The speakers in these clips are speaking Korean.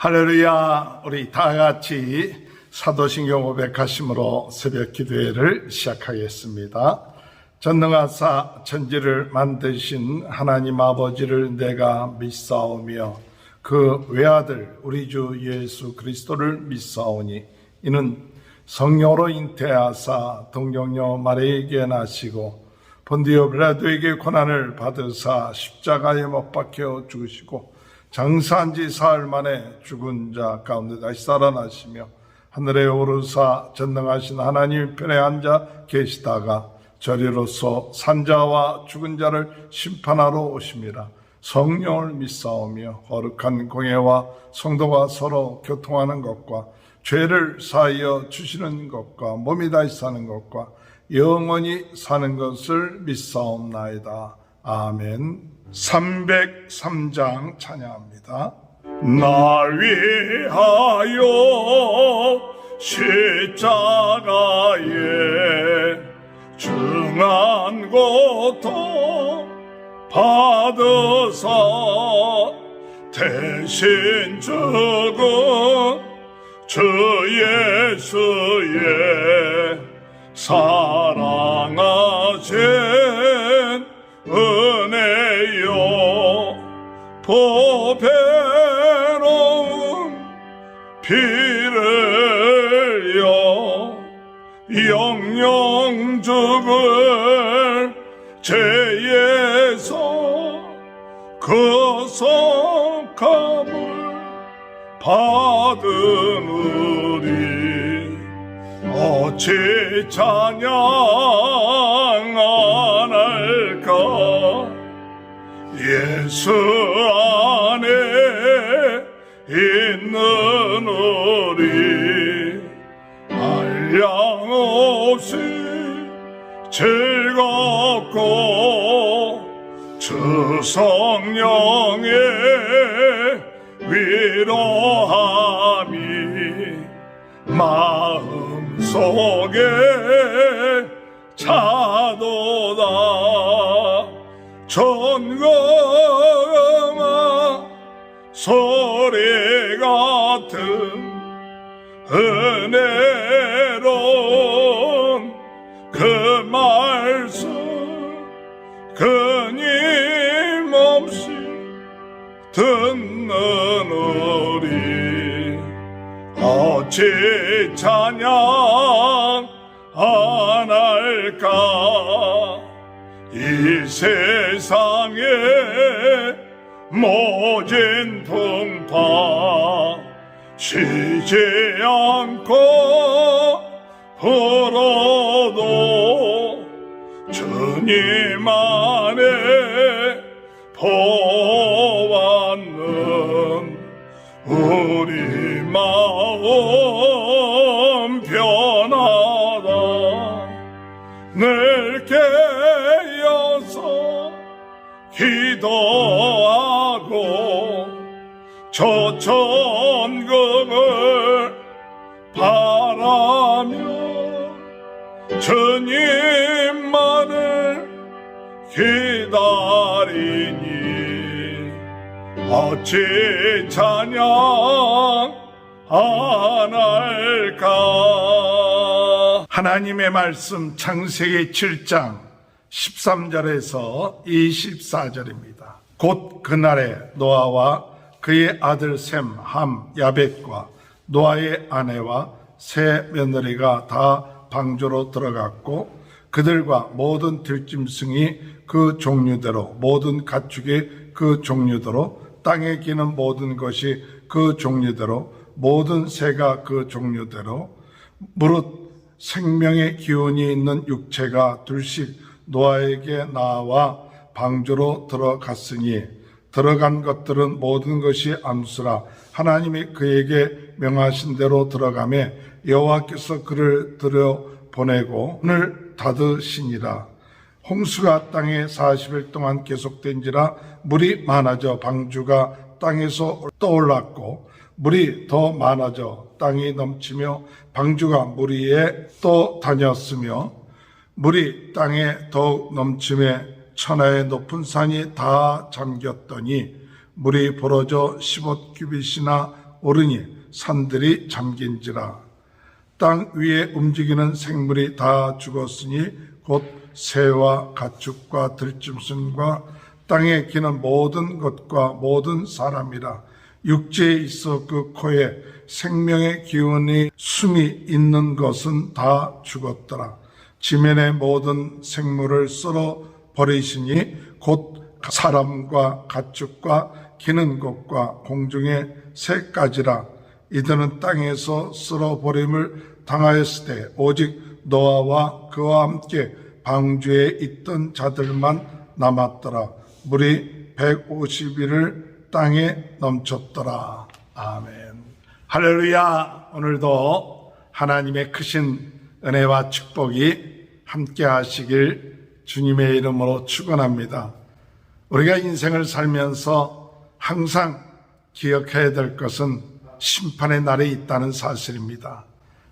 할렐루야. 우리 다 같이 사도신경 500가심으로 새벽 기도회를 시작하겠습니다. 전능하사 천지를 만드신 하나님 아버지를 내가 믿사오며 그 외아들 우리 주 예수 그리스도를 믿사오니 이는 성령으로 잉태하사 동정녀 마리아에게 나시고 본디오 빌라도에게 고난을 받으사 십자가에 못 박혀 죽으시고 장사한 지 사흘 만에 죽은 자 가운데 다시 살아나시며 하늘에 오르사 전능하신 하나님 편에 앉아 계시다가 저리로서 산자와 죽은 자를 심판하러 오심이라. 성령을 믿사오며 거룩한 공예와 성도가 서로 교통하는 것과 죄를 사하여 주시는 것과 몸이 다시 사는 것과 영원히 사는 것을 믿사옵나이다. 아멘. 303장 찬양합니다. 날 위하여 십자가에 중한 고통 받으사 대신 죽은 주 예수의 사랑하신 은혜요 보배로운 피를요 영영 죽을 죄에서 그 속함을 받은 우리 어찌 찬양 안 할까. 예수 안에 있는 우리 한량없이 즐겁고 주 성령의 위로함이 마음속에 차도다. 전거마 소리 같은 은혜로운 그 말씀 끊임없이 듣는 우리 어찌 찬양 안 할까. 이 세상에 모진 풍파 쉬지 않고 불어도 주님 안에 보았는 우리 마음 변하다. 늘 깨어서 기도하고 저 천국을 바라며 주님만을 기다리니 어찌 찬양 안 할까. 하나님의 말씀 창세기 7장 13절에서 24절입니다. 곧 그날에 노아와 그의 아들 셈, 함, 야벳과 노아의 아내와 세 며느리가 다 방주로 들어갔고 그들과 모든 들짐승이 그 종류대로 모든 가축이 그 종류대로 땅에 기는 모든 것이 그 종류대로 모든 새가 그 종류대로 무릇 생명의 기운이 있는 육체가 둘씩 노아에게 나와 방주로 들어갔으니 들어간 것들은 모든 것이 암수라. 하나님이 그에게 명하신 대로 들어가매 여호와께서 그를 들여보내고 문을 닫으시니라. 홍수가 땅에 40일 동안 계속된지라 물이 많아져 방주가 땅에서 떠올랐고 물이 더 많아져 땅이 넘치며 방주가 물 위에 또 다녔으며 물이 땅에 더욱 넘침에 천하의 높은 산이 다 잠겼더니 물이 벌어져 15규빗이나 오르니 산들이 잠긴지라. 땅 위에 움직이는 생물이 다 죽었으니 곧 새와 가축과 들짐승과 땅에 기는 모든 것과 모든 사람이라. 육지에 있어 그 코에 생명의 기운이 숨이 있는 것은 다 죽었더라. 지면의 모든 생물을 썰어 버리시니 곧 사람과 가축과 기는 것과 공중의 새까지라. 이들은 땅에서 썰어 버림을 당하였을 때 오직 노아와 그와 함께 방주에 있던 자들만 남았더라. 물이 150일을 땅에 넘쳤더라. 아멘. 할렐루야. 오늘도 하나님의 크신 은혜와 축복이 함께 하시길 주님의 이름으로 축원합니다. 우리가 인생을 살면서 항상 기억해야 될 것은 심판의 날이 있다는 사실입니다.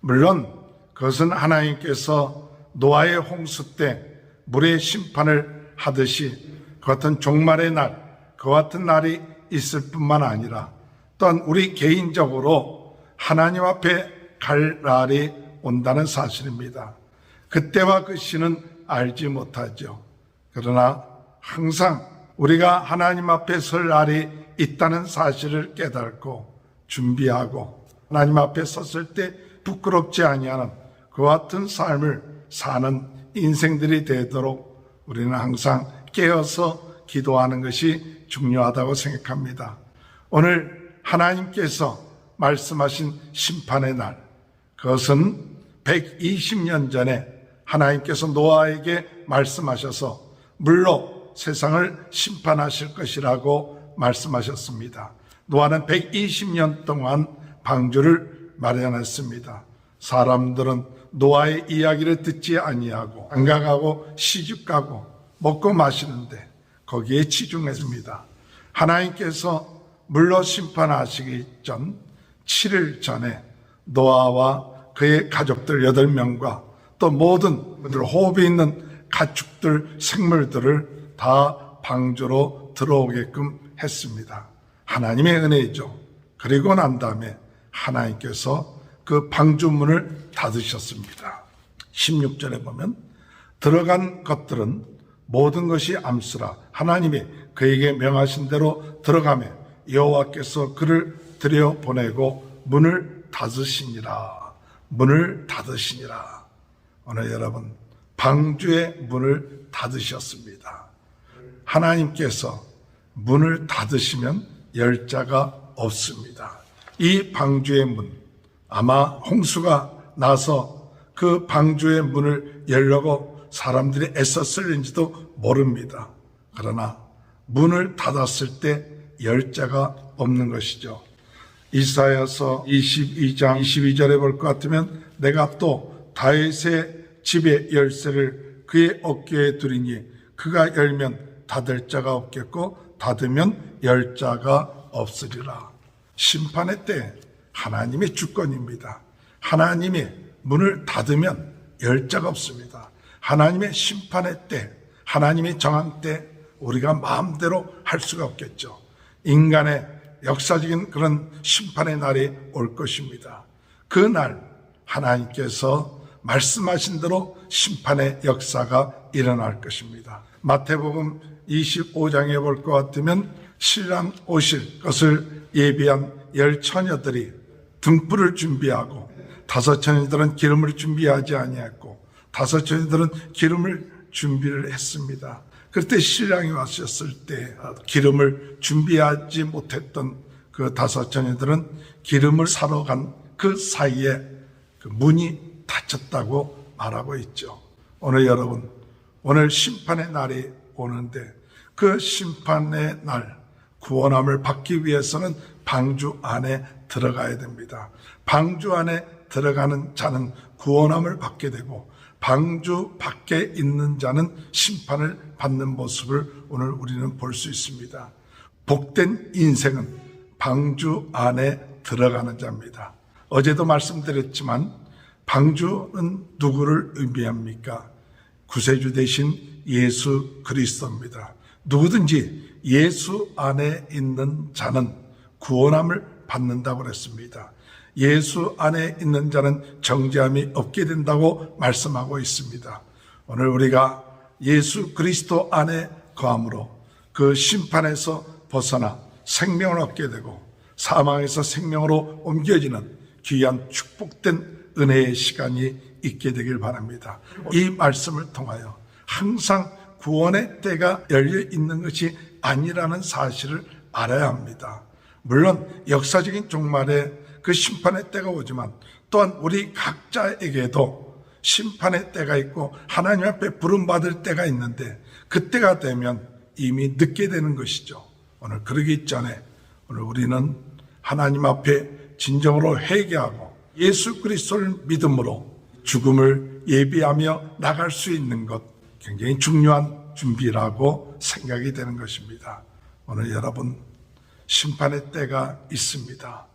물론 그것은 하나님께서 노아의 홍수 때 물의 심판을 하듯이 그 같은 종말의 날, 그 같은 날이 있을 뿐만 아니라 또한 우리 개인적으로 하나님 앞에 갈 날이 온다는 사실입니다. 그때와 그 시는 알지 못하죠. 그러나 항상 우리가 하나님 앞에 설 날이 있다는 사실을 깨닫고 준비하고 하나님 앞에 섰을 때 부끄럽지 아니하는 그 같은 삶을 사는 인생들이 되도록 우리는 항상 깨어서 기도하는 것이 중요하다고 생각합니다. 오늘 하나님께서 말씀하신 심판의 날, 그것은 120년 전에 하나님께서 노아에게 말씀하셔서 물로 세상을 심판하실 것이라고 말씀하셨습니다. 노아는 120년 동안 방주를 마련했습니다. 사람들은 노아의 이야기를 듣지 아니하고 장가가고 시집가고 먹고 마시는데 거기에 치중했습니다. 하나님께서 물로 심판하시기 전 7일 전에 노아와 그의 가족들 8명과 또 모든 호흡이 있는 가축들, 생물들을 다 방주로 들어오게끔 했습니다. 하나님의 은혜이죠. 그리고 난 다음에 하나님께서 그 방주문을 닫으셨습니다. 16절에 보면 들어간 것들은 모든 것이 암수라. 하나님이 그에게 명하신 대로 들어가며 여호와께서 그를 들여보내고 문을 닫으시니라. 문을 닫으시니라. 오늘 여러분 방주의 문을 닫으셨습니다. 하나님께서 문을 닫으시면 열 자가 없습니다. 이 방주의 문, 아마 홍수가 나서 그 방주의 문을 열려고 사람들이 애썼을는지도 모릅니다. 그러나 문을 닫았을 때 열 자가 없는 것이죠. 이사야서 22장 22절에 볼 것 같으면 내가 또 다윗의 집의 열쇠를 그의 어깨에 두리니 그가 열면 닫을 자가 없겠고 닫으면 열 자가 없으리라. 심판의 때 하나님의 주권입니다. 하나님이 문을 닫으면 열 자가 없습니다. 하나님의 심판의 때, 하나님의 정한 때 우리가 마음대로 할 수가 없겠죠. 인간의 역사적인 그런 심판의 날이 올 것입니다. 그 날 하나님께서 말씀하신 대로 심판의 역사가 일어날 것입니다. 마태복음 25장에 볼 것 같으면 신랑 오실 것을 예비한 10처녀들이 등불을 준비하고 5처녀들은 기름을 준비하지 아니했고 5처녀들은 기름을 준비를 했습니다. 그때 신랑이 왔었을 때 기름을 준비하지 못했던 그 5처녀들은 기름을 사러 간 그 사이에 그 문이 닫혔다고 말하고 있죠. 오늘 여러분, 오늘 심판의 날이 오는데 그 심판의 날 구원함을 받기 위해서는 방주 안에 들어가야 됩니다. 방주 안에 들어가는 자는 구원함을 받게 되고 방주 밖에 있는 자는 심판을 받는 모습을 오늘 우리는 볼 수 있습니다. 복된 인생은 방주 안에 들어가는 자입니다. 어제도 말씀드렸지만 방주는 누구를 의미합니까? 구세주 대신 예수 그리스도입니다. 누구든지 예수 안에 있는 자는 구원함을 받는다고 그랬습니다. 예수 안에 있는 자는 정죄함이 없게 된다고 말씀하고 있습니다. 오늘 우리가 예수 그리스도 안에 거함으로 그 심판에서 벗어나 생명을 얻게 되고 사망에서 생명으로 옮겨지는 귀한 축복된 은혜의 시간이 있게 되길 바랍니다. 이 말씀을 통하여 항상 구원의 때가 열려 있는 것이 아니라는 사실을 알아야 합니다. 물론 역사적인 종말에 그 심판의 때가 오지만 또한 우리 각자에게도 심판의 때가 있고 하나님 앞에 부름받을 때가 있는데 그때가 되면 이미 늦게 되는 것이죠. 오늘 그러기 전에 오늘 우리는 하나님 앞에 진정으로 회개하고 예수 그리스도를 믿음으로 죽음을 예비하며 나갈 수 있는 것 굉장히 중요한 준비라고 생각이 되는 것입니다. 오늘 여러분 심판의 때가 있습니다.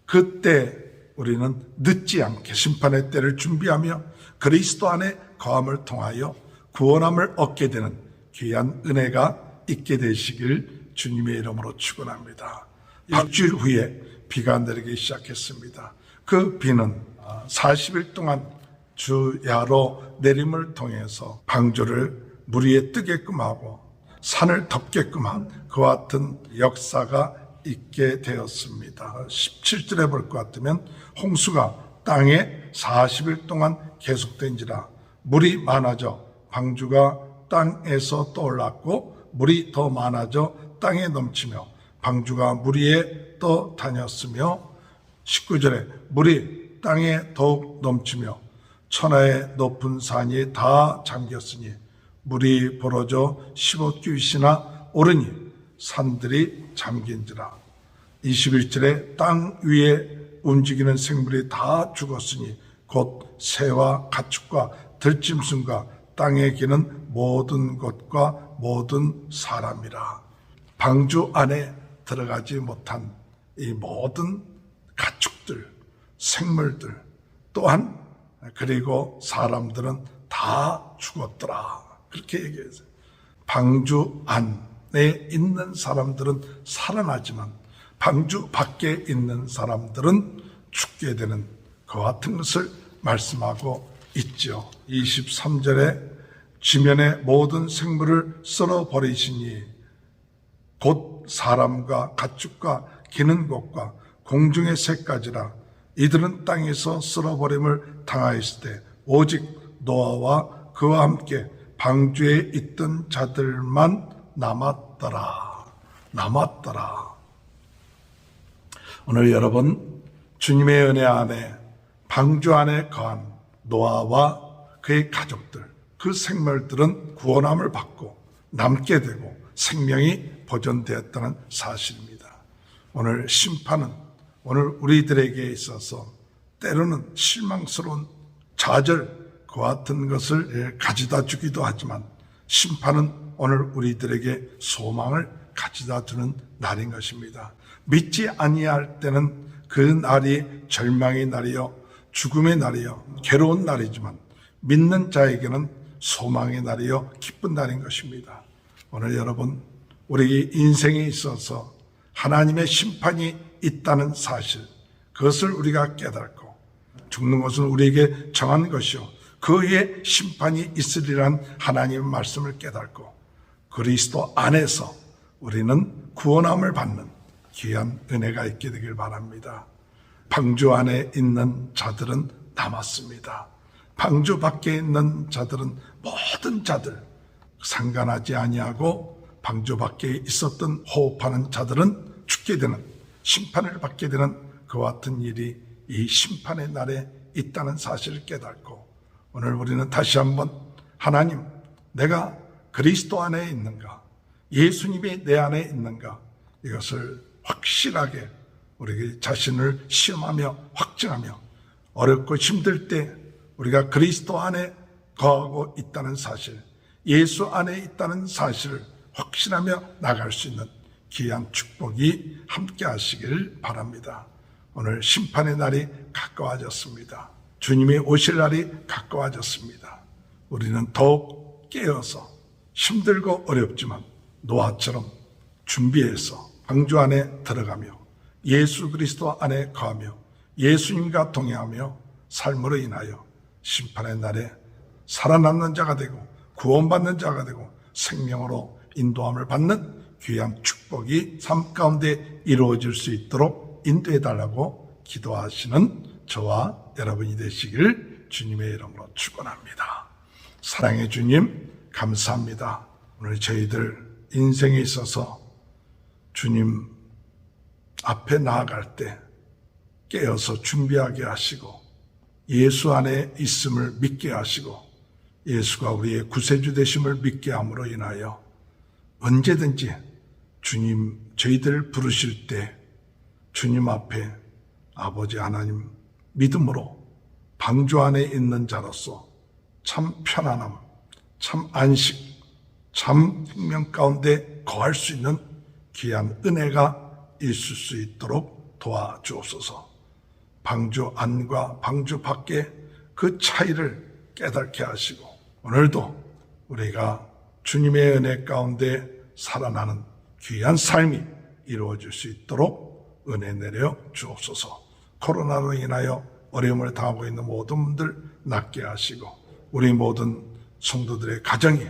그때 우리는 늦지 않게 심판의 때를 준비하며 그리스도 안에 거함을 통하여 구원함을 얻게 되는 귀한 은혜가 있게 되시길 주님의 이름으로 축원합니다. 일주일 후에 비가 내리기 시작했습니다. 그 비는 40일 동안 주야로 내림을 통해서 방주를 물 위에 뜨게끔 하고 산을 덮게끔 한 그와 같은 역사가 있게 되었습니다. 17절에 볼 것 같으면 홍수가 땅에 40일 동안 계속된지라 물이 많아져 방주가 땅에서 떠올랐고 물이 더 많아져 땅에 넘치며 방주가 물 위에 떠다녔으며 19절에 물이 땅에 더욱 넘치며 천하의 높은 산이 다 잠겼으니 물이 벌어져 15규빗이나 오르니 산들이 잠긴지라. 21절에 땅 위에 움직이는 생물이 다 죽었으니 곧 새와 가축과 들짐승과 땅에 기는 모든 것과 모든 사람이라. 방주 안에 들어가지 못한 이 모든 가축들, 생물들 또한 그리고 사람들은 다 죽었더라. 그렇게 얘기했어요. 방주 안에 있는 사람들은 살아나지만 방주 밖에 있는 사람들은 죽게 되는 그와 같은 것을 말씀하고 있죠. 23절에 지면의 모든 생물을 썰어버리시니 곧 사람과 가축과 기는 것과 공중의 새까지라. 이들은 땅에서 쓸어버림을 당하였을 때 오직 노아와 그와 함께 방주에 있던 자들만 남았더라. 오늘 여러분 주님의 은혜 안에 방주 안에 거한 노아와 그의 가족들, 그 생물들은 구원함을 받고 남게 되고 생명이 보존되었다는 사실입니다. 오늘 심판은 오늘 우리들에게 있어서 때로는 실망스러운 좌절 그와 같은 것을 가져다 주기도 하지만 심판은 오늘 우리들에게 소망을 가져다 주는 날인 것입니다. 믿지 아니할 때는 그 날이 절망의 날이요 죽음의 날이요 괴로운 날이지만 믿는 자에게는 소망의 날이요 기쁜 날인 것입니다. 오늘 여러분 우리 인생에 있어서 하나님의 심판이 있다는 사실, 그것을 우리가 깨닫고 죽는 것은 우리에게 정한 것이요 그 위에 심판이 있으리란 하나님의 말씀을 깨닫고 그리스도 안에서 우리는 구원함을 받는 귀한 은혜가 있게 되길 바랍니다. 방주 안에 있는 자들은 남았습니다. 방주 밖에 있는 자들은 모든 자들 상관하지 아니하고 방주 밖에 있었던 호흡하는 자들은 죽게 되는 심판을 받게 되는 그와 같은 일이 이 심판의 날에 있다는 사실을 깨닫고 오늘 우리는 다시 한번 하나님 내가 그리스도 안에 있는가 예수님이 내 안에 있는가 이것을 확실하게 우리 자신을 시험하며 확증하며 어렵고 힘들 때 우리가 그리스도 안에 거하고 있다는 사실 예수 안에 있다는 사실을 확신하며 나갈 수 있는 귀한 축복이 함께 하시길 바랍니다. 오늘 심판의 날이 가까워졌습니다. 주님이 오실 날이 가까워졌습니다. 우리는 더욱 깨어서 힘들고 어렵지만 노아처럼 준비해서 방주 안에 들어가며 예수 그리스도 안에 거하며 예수님과 동행하며 삶으로 인하여 심판의 날에 살아남는 자가 되고 구원받는 자가 되고 생명으로 인도함을 받는 귀한 축복이 삶 가운데 이루어질 수 있도록 인도해 달라고 기도하시는 저와 여러분이 되시길 주님의 이름으로 축원합니다. 사랑의 주님, 감사합니다. 오늘 저희들 인생에 있어서 주님 앞에 나아갈 때 깨어서 준비하게 하시고 예수 안에 있음을 믿게 하시고 예수가 우리의 구세주 되심을 믿게 함으로 인하여 언제든지 주님 저희들 부르실 때 주님 앞에 아버지 하나님 믿음으로 방주 안에 있는 자로서 참 편안함, 참 안식, 참 생명 가운데 거할 수 있는 귀한 은혜가 있을 수 있도록 도와주옵소서. 방주 안과 방주 밖에 그 차이를 깨닫게 하시고 오늘도 우리가 주님의 은혜 가운데 살아나는 귀한 삶이 이루어질 수 있도록 은혜 내려 주옵소서. 코로나로 인하여 어려움을 당하고 있는 모든 분들 낫게 하시고 우리 모든 성도들의 가정이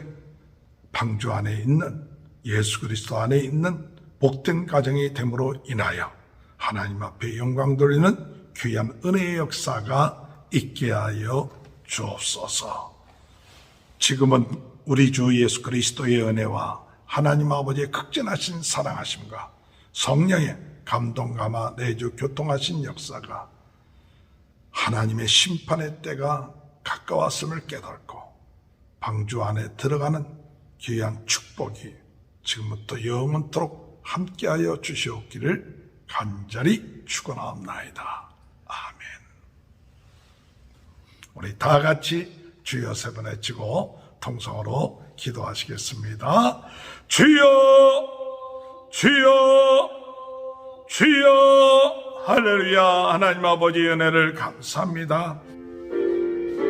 방주 안에 있는 예수 그리스도 안에 있는 복된 가정이 됨으로 인하여 하나님 앞에 영광 돌리는 귀한 은혜의 역사가 있게 하여 주옵소서. 지금은 우리 주 예수 그리스도의 은혜와 하나님 아버지의 극진하신 사랑하심과 성령의 감동 감화 내주 교통하신 역사가 하나님의 심판의 때가 가까웠음을 깨닫고 방주 안에 들어가는 귀한 축복이 지금부터 영원토록 함께하여 주시옵기를 간절히 축원하옵나이다. 아멘. 우리 다 같이 주여 세 번 외치고 통성으로 기도하시겠습니다. 주여 주여 주여. 할렐루야. 하나님 아버지 은혜를 감사합니다.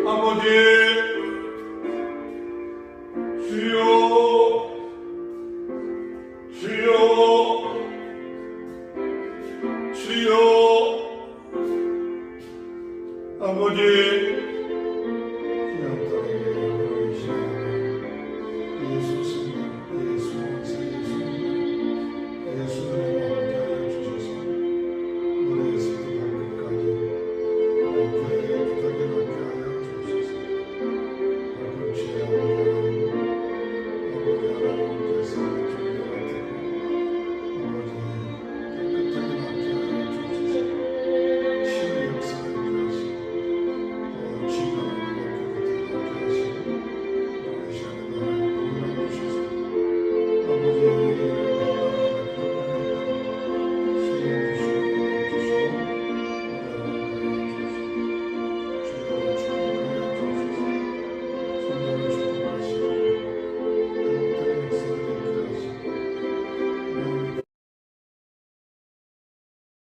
아버지 주여